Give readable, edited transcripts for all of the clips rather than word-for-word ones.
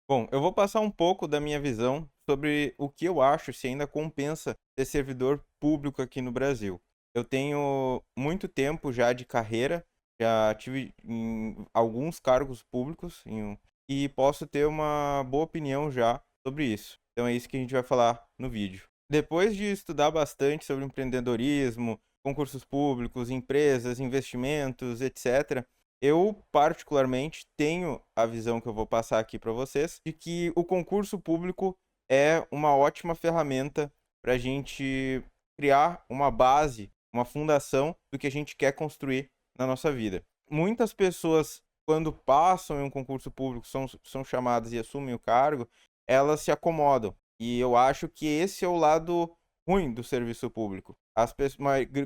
Bom, eu vou passar um pouco da minha visão sobre o que eu acho se ainda compensa ser servidor público aqui no Brasil. Eu tenho muito tempo já de carreira, já tive em alguns cargos públicos e posso ter uma boa opinião já sobre isso. Então é isso que a gente vai falar no vídeo. Depois de estudar bastante sobre empreendedorismo, concursos públicos, empresas, investimentos, etc., eu, particularmente, tenho a visão que eu vou passar aqui para vocês de que o concurso público é uma ótima ferramenta para a gente criar uma base, uma fundação do que a gente quer construir na nossa vida. Muitas pessoas, quando passam em um concurso público, são chamadas e assumem o cargo, elas se acomodam. E eu acho que esse é o lado ruim do serviço público.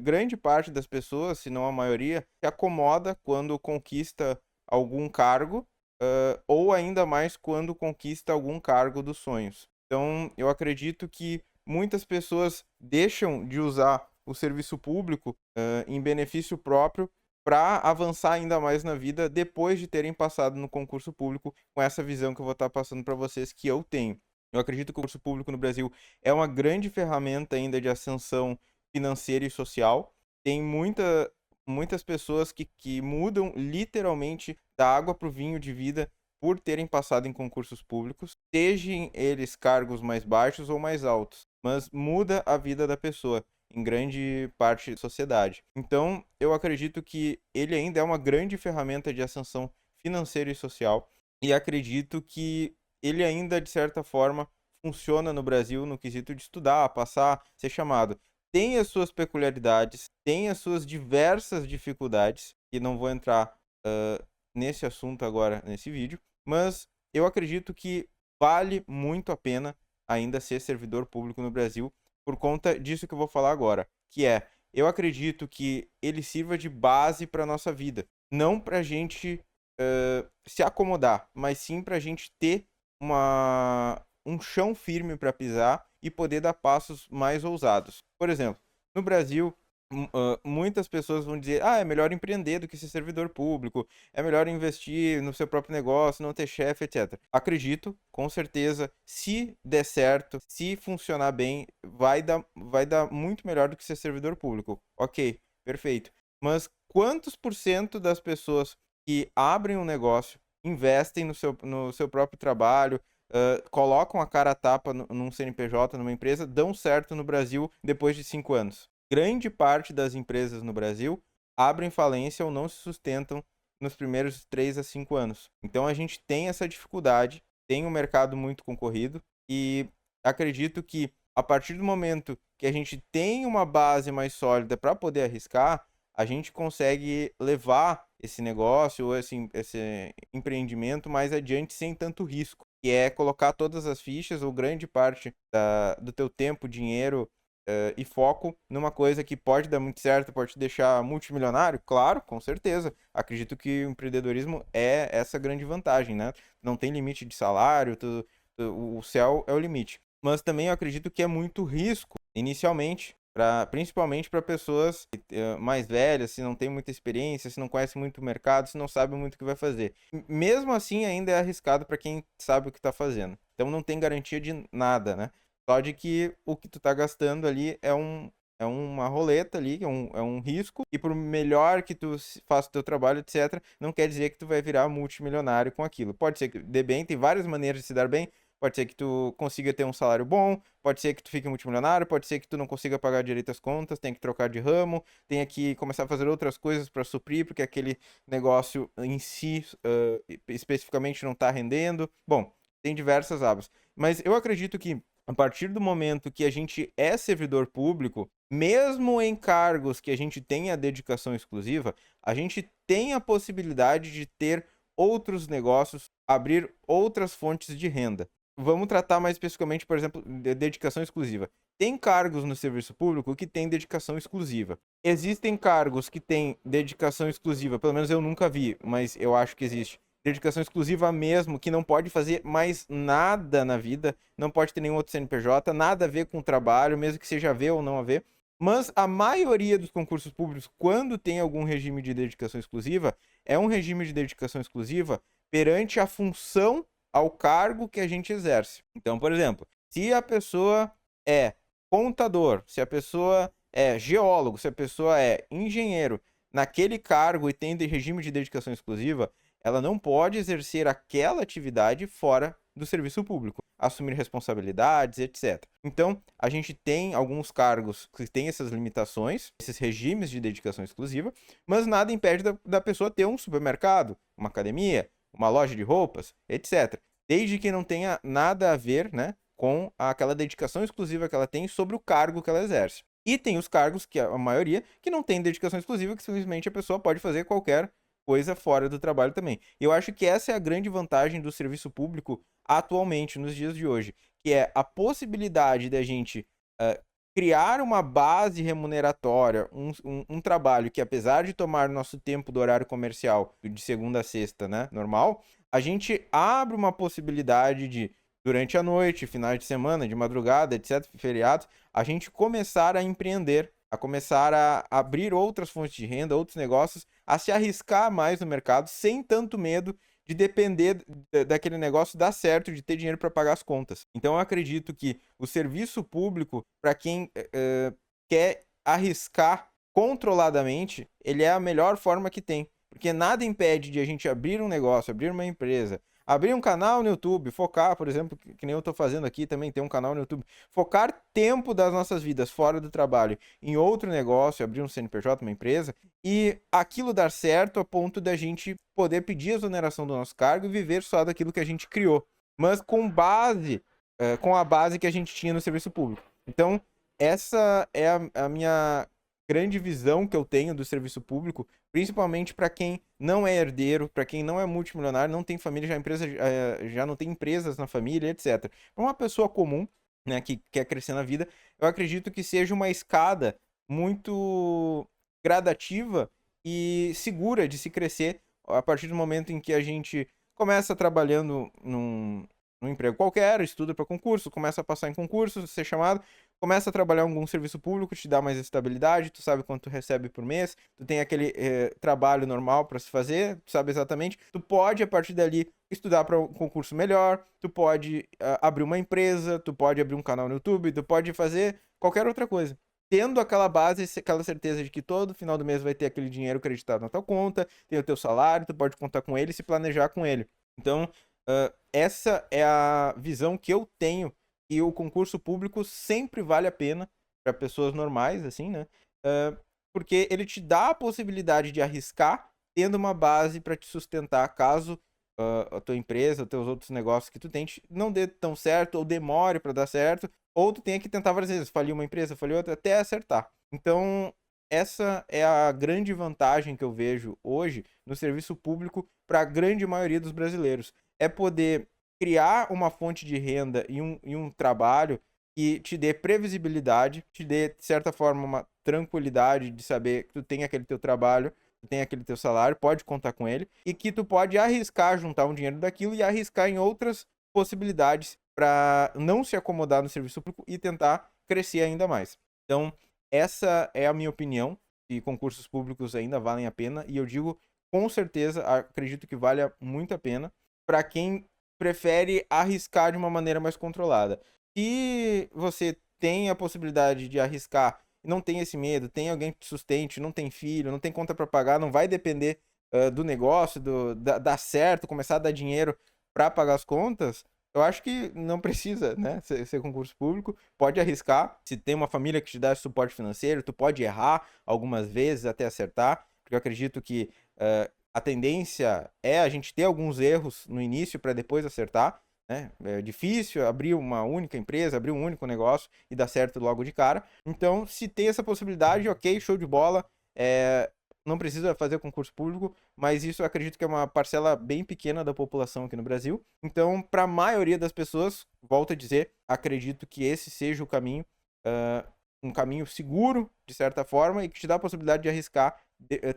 Grande parte das pessoas, se não a maioria, se acomoda quando conquista algum cargo, ou ainda mais quando conquista algum cargo dos sonhos. Então, eu acredito que muitas pessoas deixam de usar o serviço público, em benefício próprio para avançar ainda mais na vida depois de terem passado no concurso público com essa visão que eu vou estar passando para vocês que eu tenho. Eu acredito que o concurso público no Brasil é uma grande ferramenta ainda de ascensão financeira e social. Tem muitas pessoas que mudam literalmente da água para o vinho de vida por terem passado em concursos públicos, sejam eles cargos mais baixos ou mais altos, mas muda a vida da pessoa em grande parte da sociedade. Então, eu acredito que ele ainda é uma grande ferramenta de ascensão financeira e social, e acredito que ele ainda, de certa forma, funciona no Brasil no quesito de estudar, passar, ser chamado. Tem as suas peculiaridades, tem as suas diversas dificuldades, e não vou entrar nesse assunto agora nesse vídeo, mas eu acredito que vale muito a pena ainda ser servidor público no Brasil por conta disso que eu vou falar agora, que é, eu acredito que ele sirva de base para nossa vida, não para a gente se acomodar, mas sim para a gente ter um chão firme para pisar e poder dar passos mais ousados. Por exemplo, no Brasil, muitas pessoas vão dizer: ah, é melhor empreender do que ser servidor público, é melhor investir no seu próprio negócio, não ter chefe, etc. Acredito, com certeza, se der certo, se funcionar bem, vai dar muito melhor do que ser servidor público. Ok, perfeito. Mas quantos por cento das pessoas que abrem um negócio, investem no seu próprio trabalho, colocam a cara a tapa num CNPJ, numa empresa, dão certo no Brasil depois de 5 anos? Grande parte das empresas no Brasil abrem falência ou não se sustentam nos primeiros 3 a 5 anos. Então a gente tem essa dificuldade, tem um mercado muito concorrido e acredito que a partir do momento que a gente tem uma base mais sólida para poder arriscar, a gente consegue levar esse negócio ou esse empreendimento mais adiante sem tanto risco, que é colocar todas as fichas ou grande parte do teu tempo, dinheiro, e foco numa coisa que pode dar muito certo, pode te deixar multimilionário? Claro, com certeza. Acredito que o empreendedorismo é essa grande vantagem, né? Não tem limite de salário, o céu é o limite. Mas também eu acredito que é muito risco, inicialmente, principalmente para pessoas mais velhas, se não tem muita experiência, se não conhece muito o mercado, se não sabe muito o que vai fazer. Mesmo assim, ainda é arriscado para quem sabe o que está fazendo. Então não tem garantia de nada, né? Só de que o que tu tá gastando ali é uma roleta ali, é um risco, e por melhor que tu faça o teu trabalho, etc., não quer dizer que tu vai virar multimilionário com aquilo. Pode ser que dê bem, tem várias maneiras de se dar bem, pode ser que tu consiga ter um salário bom, pode ser que tu fique multimilionário, pode ser que tu não consiga pagar direito as contas, tem que trocar de ramo, tem que começar a fazer outras coisas para suprir, porque aquele negócio em si, especificamente, não tá rendendo. Bom, tem diversas abas. Mas eu acredito que a partir do momento que a gente é servidor público, mesmo em cargos que a gente tenha dedicação exclusiva, a gente tem a possibilidade de ter outros negócios, abrir outras fontes de renda. Vamos tratar mais especificamente, por exemplo, de dedicação exclusiva. Tem cargos no serviço público que têm dedicação exclusiva. Existem cargos que têm dedicação exclusiva, pelo menos eu nunca vi, mas eu acho que existe dedicação exclusiva mesmo, que não pode fazer mais nada na vida, não pode ter nenhum outro CNPJ, nada a ver com o trabalho, mesmo que seja a ver ou não a ver. Mas a maioria dos concursos públicos, quando tem algum regime de dedicação exclusiva, é um regime de dedicação exclusiva perante a função ao cargo que a gente exerce. Então, por exemplo, se a pessoa é contador, se a pessoa é geólogo, se a pessoa é engenheiro, naquele cargo e tem de regime de dedicação exclusiva, ela não pode exercer aquela atividade fora do serviço público, assumir responsabilidades, etc. Então, a gente tem alguns cargos que têm essas limitações, esses regimes de dedicação exclusiva, mas nada impede da pessoa ter um supermercado, uma academia, uma loja de roupas, etc. Desde que não tenha nada a ver, né, com aquela dedicação exclusiva que ela tem sobre o cargo que ela exerce. E tem os cargos, que a maioria, que não tem dedicação exclusiva, que simplesmente a pessoa pode fazer qualquer coisa fora do trabalho também. E eu acho que essa é a grande vantagem do serviço público atualmente, nos dias de hoje, que é a possibilidade da gente criar uma base remuneratória, um trabalho que, apesar de tomar nosso tempo do horário comercial de segunda a sexta, né, normal, a gente abre uma possibilidade de, durante a noite, finais de semana, de madrugada, etc., feriados, a gente começar a empreender, a começar a abrir outras fontes de renda, outros negócios, a se arriscar mais no mercado, sem tanto medo de depender daquele negócio dar certo, de ter dinheiro para pagar as contas. Então eu acredito que o serviço público, para quem quer arriscar controladamente, ele é a melhor forma que tem. Porque nada impede de a gente abrir um negócio, abrir uma empresa, abrir um canal no YouTube, focar, por exemplo, que nem eu tô fazendo aqui também, tem um canal no YouTube, focar tempo das nossas vidas fora do trabalho em outro negócio, abrir um CNPJ, uma empresa, e aquilo dar certo a ponto da gente poder pedir a exoneração do nosso cargo e viver só daquilo que a gente criou, mas com a base que a gente tinha no serviço público. Então, essa é a minha grande visão que eu tenho do serviço público, principalmente para quem não é herdeiro, para quem não é multimilionário, não tem família, já não tem empresas na família, etc. Para uma pessoa comum, né, que quer crescer na vida, eu acredito que seja uma escada muito gradativa e segura de se crescer a partir do momento em que a gente começa trabalhando num emprego qualquer, estuda para concurso, começa a passar em concurso, ser chamado, começa a trabalhar em algum serviço público, te dá mais estabilidade, tu sabe quanto tu recebe por mês, tu tem aquele trabalho normal para se fazer, tu sabe exatamente, tu pode a partir dali estudar para um concurso melhor, tu pode abrir uma empresa, tu pode abrir um canal no YouTube, tu pode fazer qualquer outra coisa. Tendo aquela base, aquela certeza de que todo final do mês vai ter aquele dinheiro acreditado na tua conta, tem o teu salário, tu pode contar com ele e se planejar com ele. Então, essa é a visão que eu tenho, e o concurso público sempre vale a pena para pessoas normais, assim, né? Porque ele te dá a possibilidade de arriscar, tendo uma base para te sustentar caso a tua empresa, os teus outros negócios que tu tente não dê tão certo, ou demore para dar certo, ou tu tenha que tentar várias vezes, falir uma empresa, falir outra, até acertar. Então, essa é a grande vantagem que eu vejo hoje no serviço público para a grande maioria dos brasileiros. É poder criar uma fonte de renda e um trabalho que te dê previsibilidade, te dê, de certa forma, uma tranquilidade de saber que tu tem aquele teu trabalho, tu tem aquele teu salário, pode contar com ele, e que tu pode arriscar juntar um dinheiro daquilo e arriscar em outras possibilidades para não se acomodar no serviço público e tentar crescer ainda mais. Então, essa é a minha opinião, que concursos públicos ainda valem a pena, e eu digo com certeza, acredito que vale muito a pena para quem prefere arriscar de uma maneira mais controlada. Se você tem a possibilidade de arriscar e não tem esse medo, tem alguém que te sustente, não tem filho, não tem conta para pagar, não vai depender do negócio, dar certo, começar a dar dinheiro para pagar as contas, eu acho que não precisa, né, ser concurso público, pode arriscar. Se tem uma família que te dá suporte financeiro, tu pode errar algumas vezes até acertar, porque eu acredito que a tendência é a gente ter alguns erros no início para depois acertar, né? É difícil abrir uma única empresa, abrir um único negócio e dar certo logo de cara. Então, se tem essa possibilidade, ok, show de bola. Não precisa fazer concurso público, mas isso eu acredito que é uma parcela bem pequena da população aqui no Brasil. Então, para a maioria das pessoas, volto a dizer, acredito que esse seja o caminho, um caminho seguro, de certa forma, e que te dá a possibilidade de arriscar,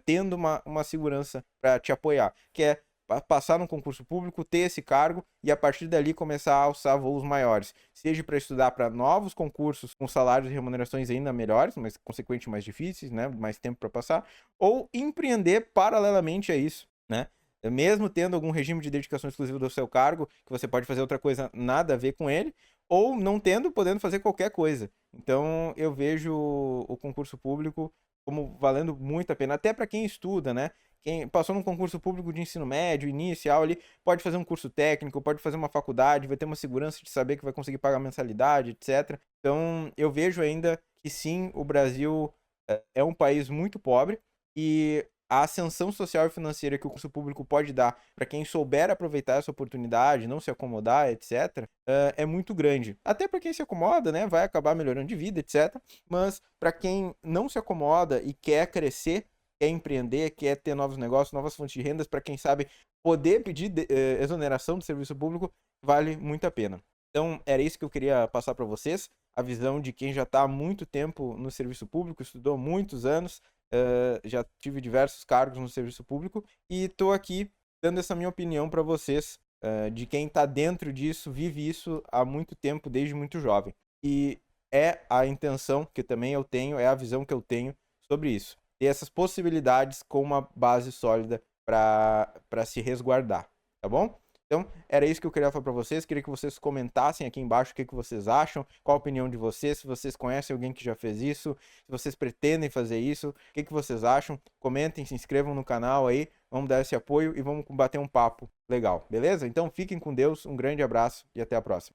tendo uma segurança para te apoiar, que é passar num concurso público, ter esse cargo e a partir dali começar a alçar voos maiores, seja para estudar para novos concursos com salários e remunerações ainda melhores, mas consequentemente mais difíceis, né, mais tempo para passar, ou empreender paralelamente a isso, né? mesmo tendo algum regime de dedicação exclusiva do seu cargo, que você pode fazer outra coisa nada a ver com ele, ou não tendo, podendo fazer qualquer coisa. Então, eu vejo o concurso público como valendo muito a pena, até para quem estuda, né? Quem passou num concurso público de ensino médio, inicial ali, pode fazer um curso técnico, pode fazer uma faculdade, vai ter uma segurança de saber que vai conseguir pagar mensalidade, etc. Então, eu vejo ainda que sim, o Brasil é um país muito pobre e a ascensão social e financeira que o curso público pode dar para quem souber aproveitar essa oportunidade, não se acomodar, etc., é muito grande. Até para quem se acomoda, né, vai acabar melhorando de vida, etc. Mas para quem não se acomoda e quer crescer, quer empreender, quer ter novos negócios, novas fontes de rendas, para quem sabe poder pedir exoneração do serviço público, vale muito a pena. Então, era isso que eu queria passar para vocês, a visão de quem já está há muito tempo no serviço público, estudou muitos anos, já tive diversos cargos no serviço público e estou aqui dando essa minha opinião para vocês, de quem está dentro disso, vive isso há muito tempo, desde muito jovem. E é a intenção que também eu tenho, é a visão que eu tenho sobre isso. Ter essas possibilidades com uma base sólida para se resguardar, tá bom? Então, era isso que eu queria falar para vocês. Queria que vocês comentassem aqui embaixo o que vocês acham, qual a opinião de vocês, se vocês conhecem alguém que já fez isso, se vocês pretendem fazer isso, o que vocês acham. Comentem, se inscrevam no canal aí, vamos dar esse apoio e vamos bater um papo legal, beleza? Então, fiquem com Deus, um grande abraço e até a próxima.